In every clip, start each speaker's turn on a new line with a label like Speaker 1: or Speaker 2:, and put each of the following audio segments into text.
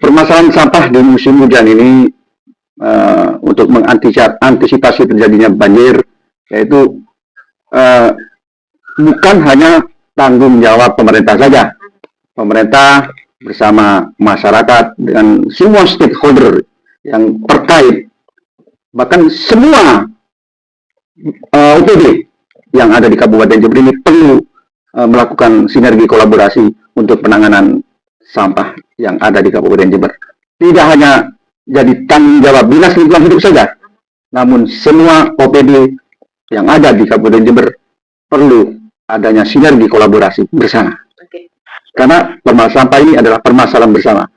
Speaker 1: permasalahan sampah di musim hujan ini untuk mengantisipasi terjadinya banjir, yaitu bukan hanya tanggung jawab pemerintah saja. Pemerintah bersama masyarakat dengan semua stakeholder yang terkait, bahkan semua OPD yang ada di Kabupaten Jember ini perlu melakukan sinergi kolaborasi untuk penanganan sampah yang ada di Kabupaten Jember. Tidak hanya jadi tanggung jawab Dinas Lingkungan Hidup saja, namun semua OPD yang ada di Kabupaten Jember perlu adanya sinergi kolaborasi bersama.
Speaker 2: Oke.
Speaker 1: Karena permasalahan sampah ini adalah permasalahan bersama.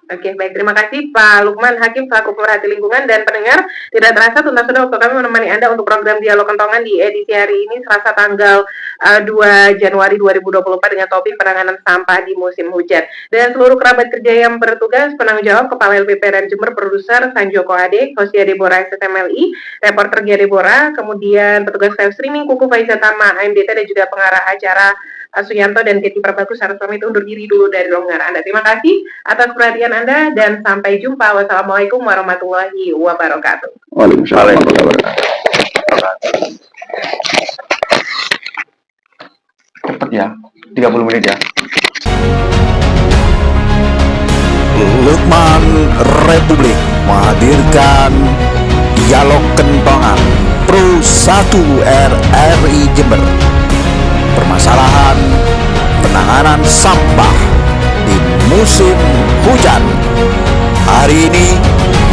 Speaker 2: Oke, baik. Terima kasih Pak Lukman Hakim selaku pemerhati lingkungan. Dan pendengar, tidak terasa tuntas sudah waktu kami menemani Anda untuk program Dialog Kentongan di edisi hari ini, Selasa tanggal 2 Januari 2024 dengan topik penanganan sampah di musim hujan. Dan seluruh kerabat kerja yang bertugas, penanggung jawab Kepala LPPRN Jember, produser Sanjoko Ade, Hostia Deborah SSMLI, reporter Gia Deborah, kemudian petugas live streaming Kuku Faiza Tama, AMDT, dan juga pengarah acara Suyanto dan Keti Prabagus harus pamit undur diri dulu dari ruangan Anda. Terima kasih atas perhatian Anda dan sampai jumpa. Wassalamualaikum warahmatullahi wabarakatuh.
Speaker 1: Waalaikumsalam warahmatullahi wabarakatuh. Cepat ya, 30 menit ya.
Speaker 3: Lukman Republik menghadirkan Dialog Kentongan Pro 1 RRI Jember. Permasalahan penanganan sampah di musim hujan. Hari ini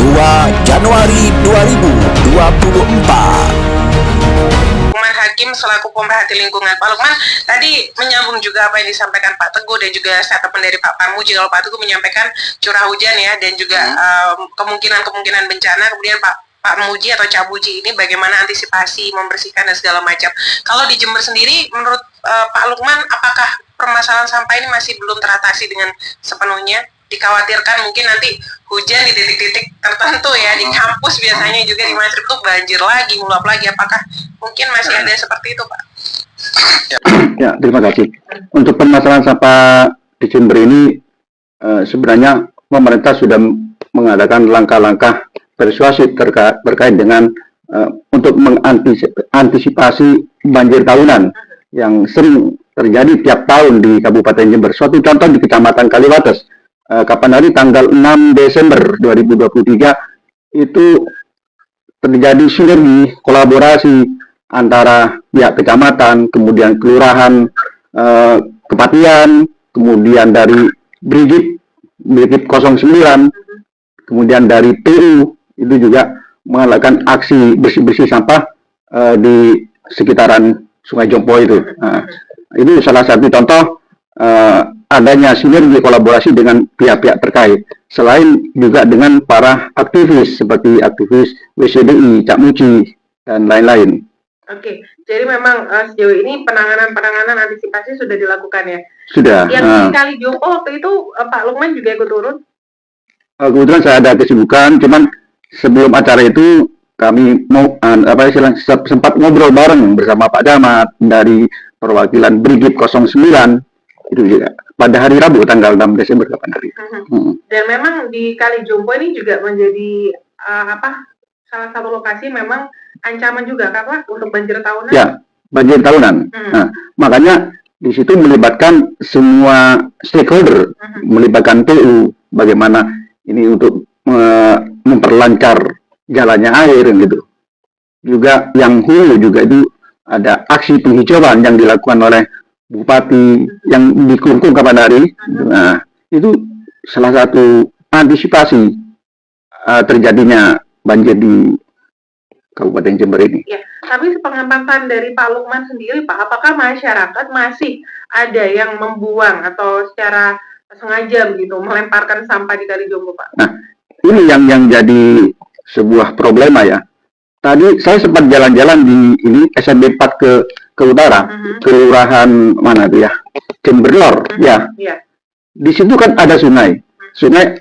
Speaker 3: 2 Januari 2024.
Speaker 2: Lukman Hakim selaku pemerhati lingkungan. Pak Lukman, tadi menyambung juga apa yang disampaikan Pak Teguh dan juga statement dari Pak Parmuji. Kalau Pak Teguh menyampaikan curah hujan ya, dan juga kemungkinan bencana, kemudian Pak Muji atau Cak Muji ini bagaimana antisipasi, membersihkan dan segala macam. Kalau di Jember sendiri, menurut Pak Lukman, apakah permasalahan sampah ini masih belum teratasi dengan sepenuhnya? Dikhawatirkan mungkin nanti hujan di titik-titik tertentu ya, di kampus biasanya juga di Mastrip itu banjir lagi, meluap lagi. Apakah mungkin masih ada seperti itu, Pak?
Speaker 1: Ya, terima kasih. Untuk permasalahan sampah di Jember ini, sebenarnya pemerintah sudah mengadakan langkah-langkah persuasif terkait dengan untuk mengantisipasi banjir tahunan yang sering terjadi tiap tahun di Kabupaten Jember. Suatu contoh di Kecamatan Kaliwates, kapan hari tanggal 6 Desember 2023 itu terjadi sinergi kolaborasi antara pihak kecamatan, kemudian kelurahan, Kepatian, kemudian dari Brigit 09, kemudian dari PU itu juga melakukan aksi bersih-bersih sampah di sekitaran Sungai Jompo itu. Itu salah satu contoh adanya sinergi kolaborasi dengan pihak-pihak terkait. Selain juga dengan para aktivis seperti aktivis WCDI, Cak Muji, dan lain-lain.
Speaker 2: Oke, jadi memang sejauh ini penanganan antisipasi sudah dilakukan ya?
Speaker 1: Sudah.
Speaker 2: Yang di Kali Jompo waktu itu Pak Lukman juga ikut turun?
Speaker 1: Kebetulan saya ada kesibukan, cuman sebelum acara itu kami mau sempat ngobrol bareng bersama Pak Camat dari perwakilan Brigit 09 itu juga pada hari Rabu tanggal 6 Desember kapan hari.
Speaker 2: Dan memang di Kali Jompo ini juga menjadi salah satu lokasi memang ancaman juga kan Pak untuk banjir tahunan? Ya,
Speaker 1: banjir tahunan. Nah, makanya di situ melibatkan semua stakeholder, melibatkan PU, bagaimana ini untuk memperlancar jalannya air gitu. Juga yang hulu juga itu ada aksi penghijauan yang dilakukan oleh Bupati yang di Klungkung kapan hari. Nah, itu salah satu antisipasi terjadinya banjir di Kabupaten Jember ini.
Speaker 2: Ya, tapi sepengamatan dari Pak Lukman sendiri, Pak, apakah masyarakat masih ada yang membuang atau secara sengaja begitu melemparkan sampah di Kali Jompo, Pak?
Speaker 1: Nah, ini yang jadi sebuah problema ya. Tadi saya sempat jalan-jalan di ini SMB 4 ke utara, kelurahan mana itu ya, Jemberlor, ya. Di situ kan ada sungai,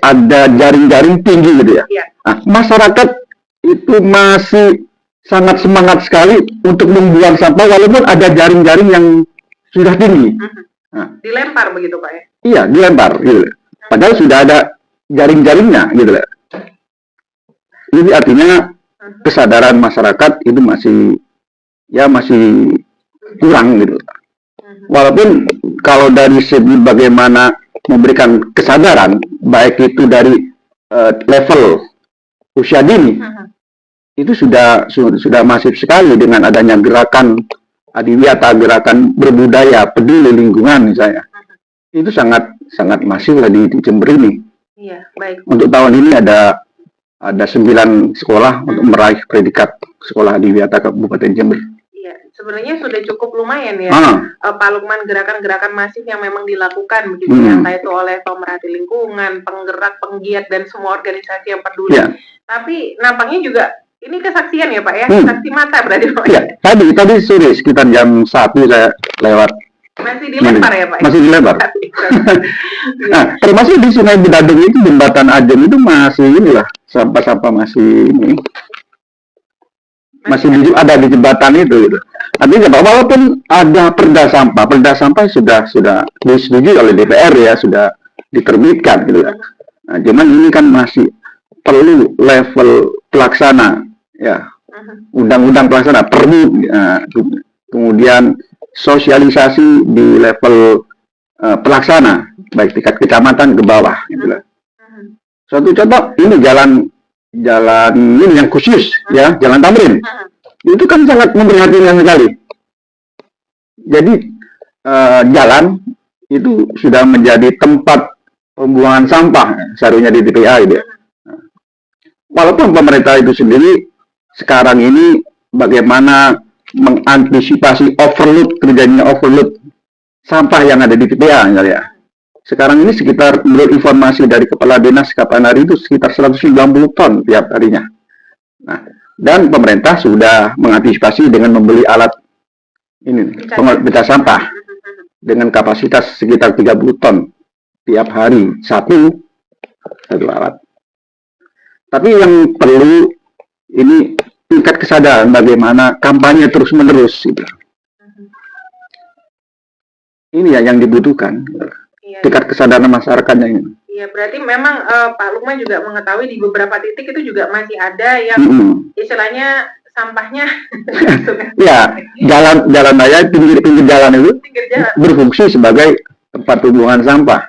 Speaker 1: ada jaring-jaring tinggi gitu ya. Nah, masyarakat itu masih sangat semangat sekali untuk membuang sampah walaupun ada jaring-jaring yang sudah tinggi.
Speaker 2: Dilempar begitu Pak ya?
Speaker 1: Iya, dilempar gitu. Padahal sudah ada jaring-jaringnya gitu lah. Jadi artinya kesadaran masyarakat itu masih kurang gitu. Walaupun kalau dari segi bagaimana memberikan kesadaran, baik itu dari level usia dini, itu sudah masif sekali dengan adanya gerakan adiwiyata, gerakan berbudaya, peduli lingkungan misalnya. Itu sangat masif lah di Jember ini.
Speaker 2: Iya, baik.
Speaker 1: Untuk tahun ini ada 9 sekolah untuk meraih predikat sekolah adiwiyata Kabupaten Jember.
Speaker 2: Iya, sebenarnya sudah cukup lumayan ya, Pak Lukman, gerakan-gerakan masif yang memang dilakukan begitu, entah itu oleh pemerhati lingkungan, penggerak, penggiat, dan semua organisasi yang peduli. Tapi nampaknya juga ini kesaksian ya Pak ya, saksi mata berarti Pak.
Speaker 1: Iya, tadi sore sekitar jam 1 saya lewat.
Speaker 2: Masih dilempar ya Pak?
Speaker 1: Masih dilempar. Nah, termasuk di Sungai Bedadung itu, jembatan Ajem itu masih inilah, sampah-sampah masih ada di jembatan itu gitu. Artinya walaupun ada perda sampah sudah disetujui oleh DPR ya, sudah diterbitkan gitu. Nah, cuman ini kan masih perlu level pelaksana ya, undang-undang pelaksana perlu, kemudian sosialisasi di level pelaksana, baik tingkat kecamatan ke bawah gitu lah. Suatu contoh ini jalan ini yang khusus ya, Jalan Tamrin. Itu kan sangat memprihatinkan sekali. Jadi jalan itu sudah menjadi tempat pembuangan sampah seharusnya di TPA gitu ya. Walaupun pemerintah itu sendiri sekarang ini bagaimana mengantisipasi terjadinya overload sampah yang ada di TPA misalnya. Sekarang ini sekitar, menurut informasi dari Kepala Dinas Kapanari itu sekitar 190 ton tiap harinya. Nah, dan pemerintah sudah mengantisipasi dengan membeli alat ini, pemecah sampah dengan kapasitas sekitar 30 ton tiap hari, satu alat. Tapi yang perlu ini tingkat kesadaran bagaimana kampanye terus-menerus gitu. Ini ya yang dibutuhkan. Tingkat kesadaran masyarakatnya ini.
Speaker 2: Iya, berarti memang Pak Lukman juga mengetahui di beberapa titik itu juga masih ada yang istilahnya sampahnya.
Speaker 1: Ya, jalan raya, pinggir jalan itu berfungsi sebagai tempat pembuangan sampah.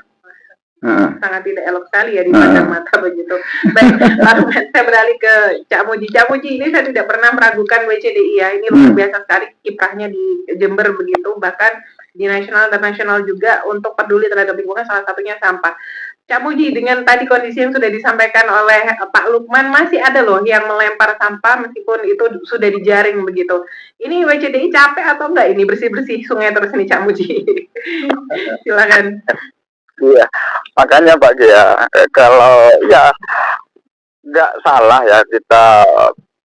Speaker 2: Sangat tidak elok sekali ya di pandang mata begitu. Baik, Pak Lukman, saya beralih ke Cak Muji. Cak Muji, ini saya tidak pernah meragukan WCDI ya. Ini luar biasa sekali kiprahnya di Jember begitu, bahkan di nasional dan nasional juga untuk peduli terhadap lingkungan, salah satunya sampah. Cak Muji, dengan tadi kondisi yang sudah disampaikan oleh Pak Lukman, masih ada loh yang melempar sampah meskipun itu sudah dijaring begitu. Ini WCDI capek atau enggak ini bersih-bersih sungai terus ini, Cak Muji? Silakan.
Speaker 4: Iya, makanya Pak Gia, kalau ya nggak salah ya kita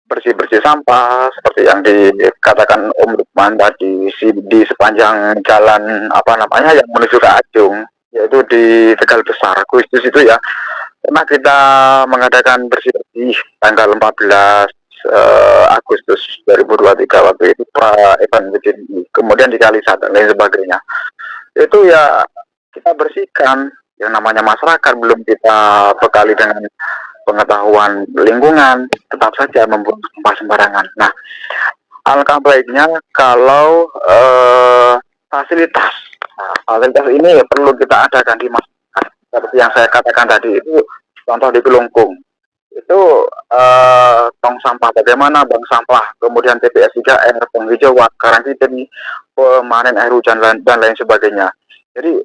Speaker 4: bersih-bersih sampah seperti yang dikatakan Om Lukman tadi di sepanjang jalan yang menuju ke Ajung, yaitu di Tegal Besar Agustus itu ya, pernah kita mengadakan bersih-bersih tanggal 14 Agustus 2023 waktu itu Pak Evan Wijin, kemudian di Kalisat dan lain sebagainya. Itu ya kita bersihkan, yang namanya masyarakat belum kita bekali dengan pengetahuan lingkungan, tetap saja membuang sampah sembarangan. Nah, alangkah baiknya kalau fasilitas ini perlu kita adakan di masyarakat. Seperti yang saya katakan tadi itu, contoh di Kelungkung itu tong sampah, bagaimana bank sampah, kemudian TPS 3R, penghijauan, karangkiten, pemanen air hujan dan lain sebagainya. Jadi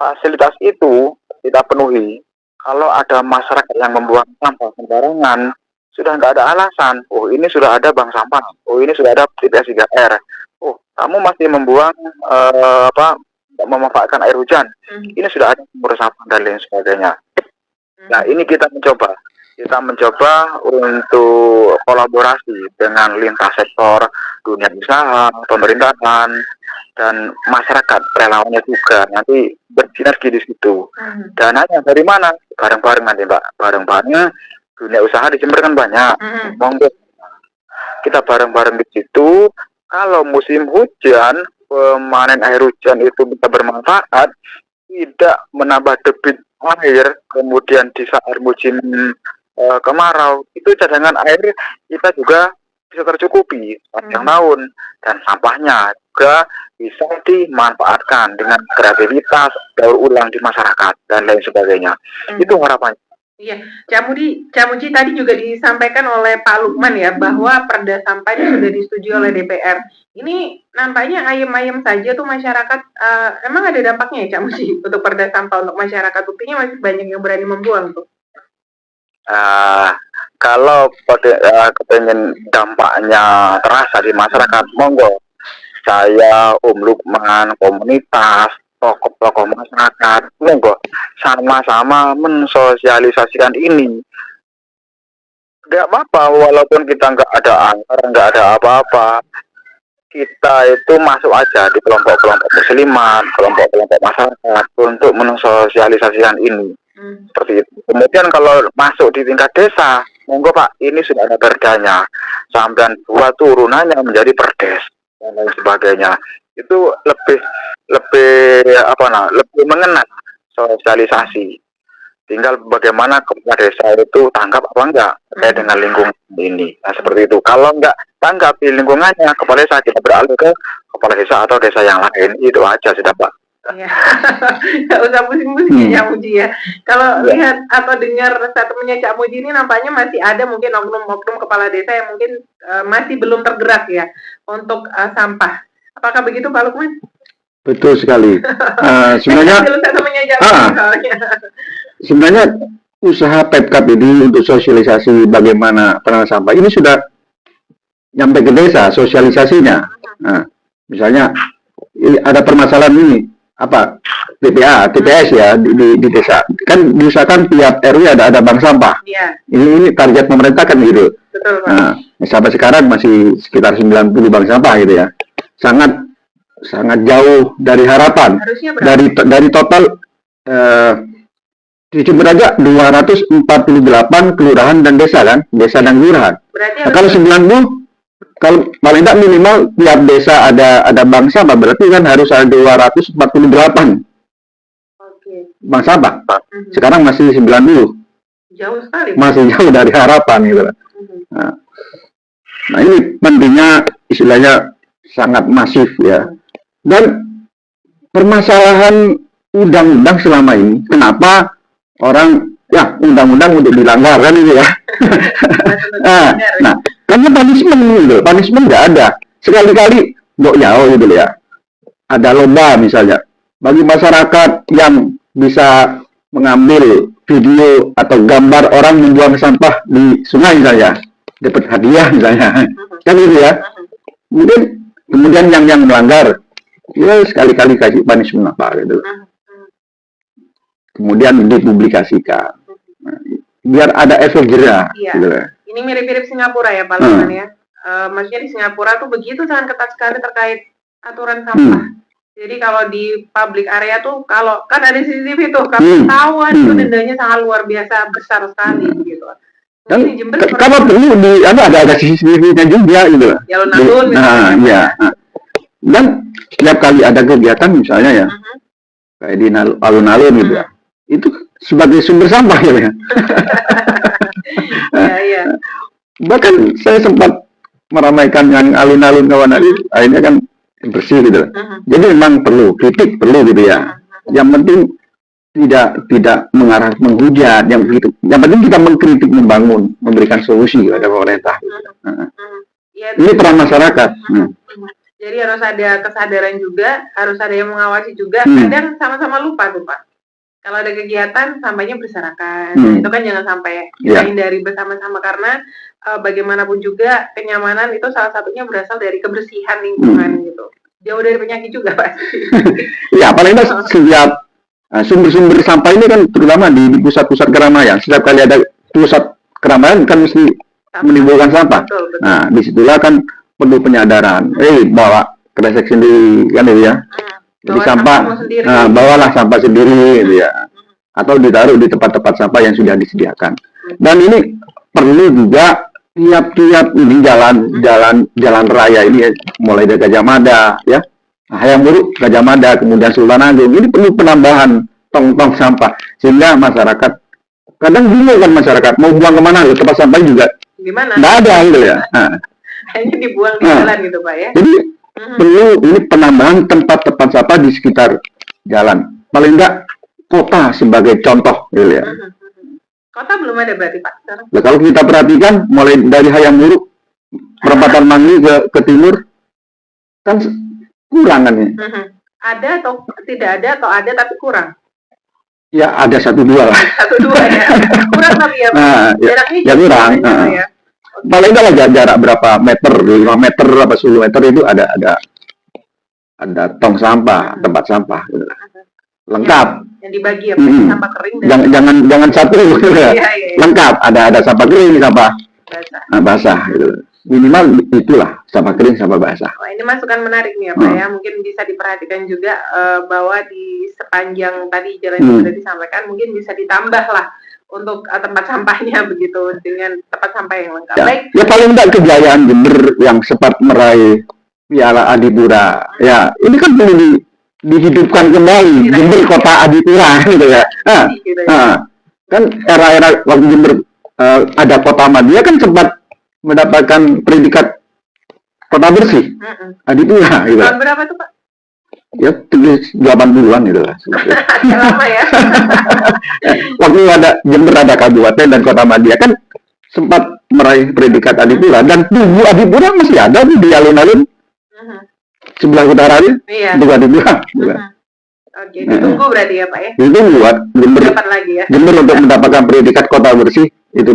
Speaker 4: fasilitas itu kita penuhi. Kalau ada masyarakat yang membuang sampah sembarangan, sudah nggak ada alasan. Oh, ini sudah ada bank sampah. Oh, ini sudah ada TPS 3R. Oh, kamu masih membuang memanfaatkan air hujan. Ini sudah ada sumber sampah dan lain sebagainya. Nah, ini kita mencoba untuk kolaborasi dengan lintas sektor, dunia usaha, pemerintahan, dan masyarakat, relawannya juga nanti bersinergi di situ. Dananya dari mana? Bareng-bareng nanti Mbak, bareng-bareng. Dunia usaha di Jember kan banyak, monggo kita bareng-bareng di situ. Kalau musim hujan, pemanen air hujan itu bisa bermanfaat, tidak menambah debit air, kemudian di saat musim kemarau, itu cadangan air kita juga bisa tercukupi sepanjang tahun, dan sampahnya juga bisa dimanfaatkan dengan kreativitas, daur ulang di masyarakat dan lain sebagainya. Itu harapannya.
Speaker 2: Iya, Cak Muji tadi juga disampaikan oleh Pak Lukman ya, bahwa perda sampah ini sudah disetujui oleh DPR. Ini nampaknya ayem-ayem saja tuh masyarakat. Emang ada dampaknya ya Cak Muji untuk perda sampah untuk masyarakat? Buktinya masih banyak yang berani membuang tuh.
Speaker 4: Kalau kepengen dampaknya terasa di masyarakat, monggo saya Lukman, komunitas, tokoh-tokoh masyarakat, monggo sama-sama mensosialisasikan ini. Nggak apa-apa, walaupun kita nggak ada anggaran, nggak ada apa-apa, kita itu masuk aja di kelompok-kelompok musliman, kelompok-kelompok masyarakat untuk mensosialisasikan ini. Seperti itu. Kemudian kalau masuk di tingkat desa, monggo Pak, ini sudah ada perdanya, sampai buat turunannya menjadi perdes dan lain sebagainya. Itu lebih mengena sosialisasi. Tinggal bagaimana kepala desa itu tanggap apa enggak terkait dengan lingkungan ini. Nah, seperti itu. Kalau enggak tanggap di lingkungannya, kepala desa kita beralih ke kepala desa atau desa yang lain. Itu aja sudah Pak.
Speaker 2: Iya, nggak usah pusing-pusing Cak Muji ya. Kalau lihat atau dengar statementnya Cak Muji ini, nampaknya masih ada mungkin oknum-oknum kepala desa yang mungkin masih belum tergerak ya untuk sampah. Apakah begitu Pak Lukman?
Speaker 1: Betul sekali. Sebenarnya usaha Pemkab ini untuk sosialisasi bagaimana penanganan sampah ini sudah nyampe ke desa sosialisasinya. Nah, misalnya ada permasalahan ini, apa TPS ya di desa, kan diusahakan tiap RW ada bank sampah.
Speaker 2: Iya.
Speaker 1: Ini target pemerintah kan gitu.
Speaker 2: Betul, Pak.
Speaker 1: Nah, sampai sekarang masih sekitar 90 bank sampah gitu ya. Sangat jauh dari harapan. Dari total di Jember aja 248 kelurahan dan desa kan, desa dan kelurahan. Nah, kalau 90, kalau paling tidak minimal tiap desa ada bank sampah, berarti kan harus ada 248 bank sampah. Sekarang masih 90.
Speaker 2: Jauh sekali.
Speaker 1: Masih jauh dari harapan gitu. Nah ini pentingnya, istilahnya sangat masif ya. Dan permasalahan undang-undang selama ini, kenapa orang ya undang-undang untuk dilanggar kan itu ya. Nah, karena punishment nggak ada. Sekali-kali nggak jauh gitu ya. Ada lomba misalnya, bagi masyarakat yang bisa mengambil video atau gambar orang membuang sampah di sungai misalnya, dapat hadiah misalnya, kan gitu ya. Kemudian yang melanggar, ya sekali-kali kasih punishment apa gitu. Kemudian dipublikasikan, biar ada efek jerah.
Speaker 2: Iya.
Speaker 1: Gitu.
Speaker 2: Ini mirip-mirip Singapura ya Pak Lukman ya. Maksudnya di Singapura tuh begitu sangat ketat sekali terkait aturan sampah. Jadi kalau di public area tuh, kalau kan ada CCTV tuh, kalau ketahuan itu dendanya sangat luar biasa besar sekali gitu.
Speaker 1: Dan kalau perlu ada CCTV-nya juga gitu.
Speaker 2: Ya alun-alun
Speaker 1: ya. Dan setiap kali ada kegiatan misalnya ya, kayak di alun-alun gitu ya, itu sebagai sumber sampah gitu ya.
Speaker 2: Iya.
Speaker 1: Bahkan saya sempat meramaikan yang alun-alun kawan akhirnya kan bersih gitu. Jadi memang kritik perlu gitu ya. Yang penting tidak mengarah menghujat, yang penting kita mengkritik, membangun, memberikan solusi kepada pemerintah. Ini peran masyarakat.
Speaker 2: Jadi harus ada kesadaran juga, harus ada yang mengawasi juga. Kadang sama-sama lupa tuh Pak. Kalau ada kegiatan sampahnya berserakan, itu kan jangan sampai kita hindari bersama-sama, karena bagaimanapun juga kenyamanan itu salah satunya berasal dari kebersihan lingkungan gitu. Jauh dari penyakit juga Pak.
Speaker 1: Ya, apalagi setiap sumber-sumber sampah ini kan terutama di pusat-pusat keramaian. Setiap kali ada pusat keramaian kan mesti menimbulkan sampah.
Speaker 2: Betul.
Speaker 1: Nah, disitulah kan perlu penyadaran. Bawa kresek sendiri kan itu ya. Jadi sampah, bawalah sampah sendiri gitu ya. Atau ditaruh di tempat-tempat sampah yang sudah disediakan. Dan ini perlu juga tiap-tiap ini jalan raya ini mulai dari Gajah Mada ya. Hayam Buruk, Gajah Mada, kemudian Sultan Agung, ini perlu penambahan tong-tong sampah, sehingga masyarakat kadang bingung kan, masyarakat mau buang kemana, tempat sampah juga
Speaker 2: Gimana?
Speaker 1: nggak ada gitu ya. Nah,
Speaker 2: Hanya dibuang di jalan gitu Pak ya.
Speaker 1: jadi perlu ini penambahan tempat-tempat sampah di sekitar jalan, paling enggak kota sebagai contoh gitu ya.
Speaker 2: Kota belum ada berarti Pak sekarang?
Speaker 1: Nah, kalau kita perhatikan mulai dari Hayam Huruf, perempatan Manggi ke timur kan kurang kan ya.
Speaker 2: Ada atau tidak ada, atau ada tapi kurang?
Speaker 1: Ya ada 1-2 lah.
Speaker 2: 1-2 ya. Kurang tapi ya Pak.
Speaker 1: Nah,
Speaker 2: Jaraknya
Speaker 1: ya kurang.
Speaker 2: jauh ya.
Speaker 1: Paling enggak lah jarak berapa meter, 5 meter apa 10 meter itu ada tong sampah, tempat sampah gitu. Lengkap.
Speaker 2: Yang dibagi ya Pak, sampah kering dan
Speaker 1: Jangan satu gitu ya.
Speaker 2: Iya.
Speaker 1: Lengkap, ada sampah kering, sampah
Speaker 2: basah.
Speaker 1: basah gitu. Minimal itulah, sampah kering, sampah basah.
Speaker 2: Wah, ini masukan menarik nih ya Pak ya. Mungkin bisa diperhatikan juga bahwa di sepanjang tadi jalan yang sudah disampaikan mungkin bisa ditambah lah untuk tempat sampahnya begitu, dengan tempat sampah yang lengkap. Baik.
Speaker 1: Ya paling enggak kejayaan Jember yang sempat meraih Piala Adipura. Ya, ini kan perlu dihidupkan kembali, Jember kota Adipura gitu ya. Kan era-era waktu Jember ada kota Madia kan sempat mendapatkan predikat kota bersih Adipura gitu.
Speaker 2: Tahun berapa tuh Pak?
Speaker 1: Ya 80-an gitu lah.
Speaker 2: Agak lama ya.
Speaker 1: Waktu ada Jember ada kabupaten dan kota Madia kan sempat meraih predikat Adipura, dan tubuh Adipura masih ada di alun-alun sebelah utaranya.
Speaker 2: Iya.
Speaker 1: Tubuh Adipura.
Speaker 2: Oke, ditunggu berarti ya Pak ya.
Speaker 1: Itu buat Jember,
Speaker 2: Dapat lagi ya.
Speaker 1: Jember untuk mendapatkan predikat kota bersih itu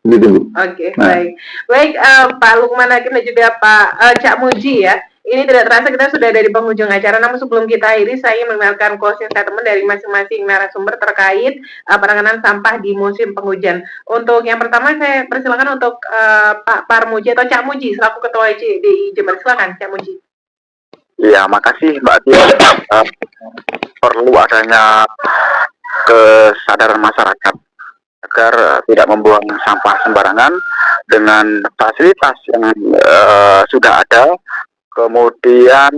Speaker 1: ditunggu.
Speaker 2: Oke, baik Pak Lukman Hakim dan juga Pak Cak Muji ya. Ini tidak terasa kita sudah ada di penghujung acara, namun sebelum kita akhiri saya ingin mendengarkan closing statement dari masing-masing narasumber terkait penanganan sampah di musim penghujan. Untuk yang pertama saya persilakan untuk Pak Parmuji atau Cak Muji selaku Ketua ECDI Jember. Silakan Cak Muji.
Speaker 4: Ya, makasih Mbak Tia. Perlu adanya kesadaran masyarakat agar tidak membuang sampah sembarangan dengan fasilitas yang sudah ada. Kemudian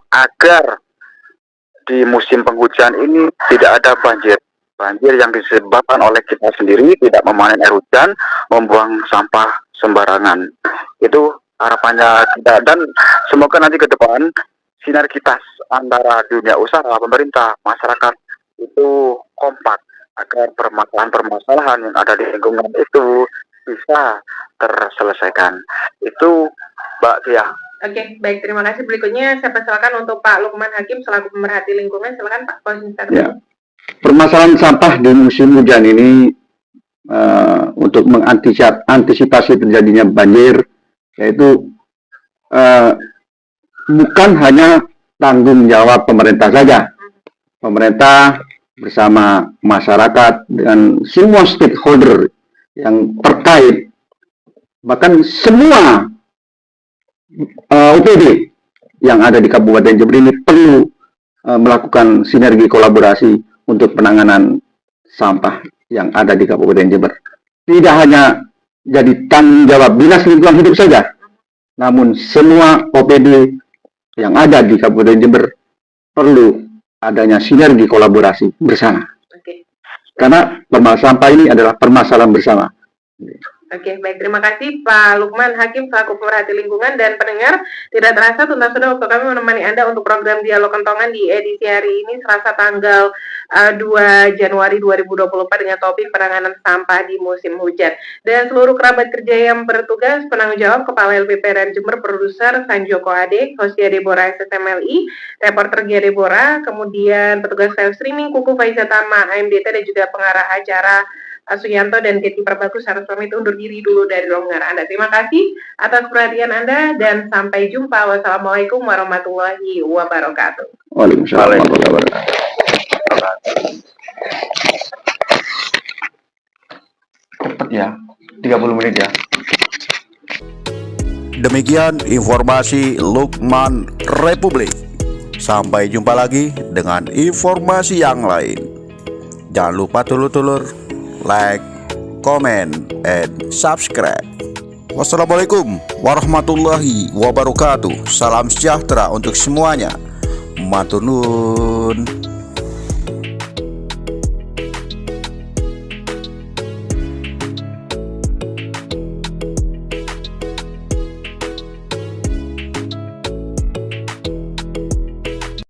Speaker 4: agar di musim penghujan ini tidak ada banjir yang disebabkan oleh kita sendiri, tidak memanen air hujan, membuang sampah sembarangan. Itu harapannya kita, dan semoga nanti ke depan sinergitas antara dunia usaha, pemerintah, masyarakat itu kompak agar permasalahan-permasalahan yang ada di lingkungan itu bisa terselesaikan. Itu Mbak Tia.
Speaker 2: Oke, baik, terima kasih. Berikutnya saya persilakan untuk Pak Lukman Hakim selaku pemerhati lingkungan. Silakan Pak, closing statement.
Speaker 1: Ya. Permasalahan sampah di musim hujan ini untuk mengantisipasi terjadinya banjir, yaitu bukan hanya tanggung jawab pemerintah saja. Pemerintah bersama masyarakat dan semua stakeholder yang terkait, bahkan semua OPD yang ada di Kabupaten Jember ini perlu melakukan sinergi kolaborasi untuk penanganan sampah yang ada di Kabupaten Jember. Tidak hanya jadi tanggung jawab Dinas Lingkungan Hidup saja, namun semua OPD yang ada di Kabupaten Jember perlu adanya sinergi kolaborasi bersama. Karena permasalahan sampah ini adalah permasalahan bersama.
Speaker 2: Oke, baik, terima kasih Pak Lukman Hakim selaku pemerhati lingkungan. Dan pendengar, tidak terasa tuntas sudah waktu kami menemani Anda untuk program Dialog Kentongan di edisi hari ini Selasa tanggal 2 Januari 2024 dengan topik penanganan sampah di musim hujan. Dan seluruh kerabat kerja yang bertugas, penanggung jawab Kepala LPPRN Jember, produser Sanjoko Ade, hostnya Deborah SSMLI, reporter Gia Deborah, kemudian petugas live streaming Kuku Faizatama AMDT, dan juga pengarah acara Suyanto dan Keti Perbagus harus pamit undur diri dulu dari ruang dengar Anda. Terima kasih atas perhatian Anda dan sampai jumpa. Wassalamualaikum warahmatullahi wabarakatuh.
Speaker 1: Waalaikumsalam warahmatullahi wabarakatuh. Cepat ya, 30 menit ya.
Speaker 3: Demikian informasi Lukman Republik. Sampai jumpa lagi dengan informasi yang lain. Jangan lupa tulur-tulur like, comment, and subscribe. Wassalamualaikum warahmatullahi wabarakatuh. Salam sejahtera untuk semuanya. Matur nuwun.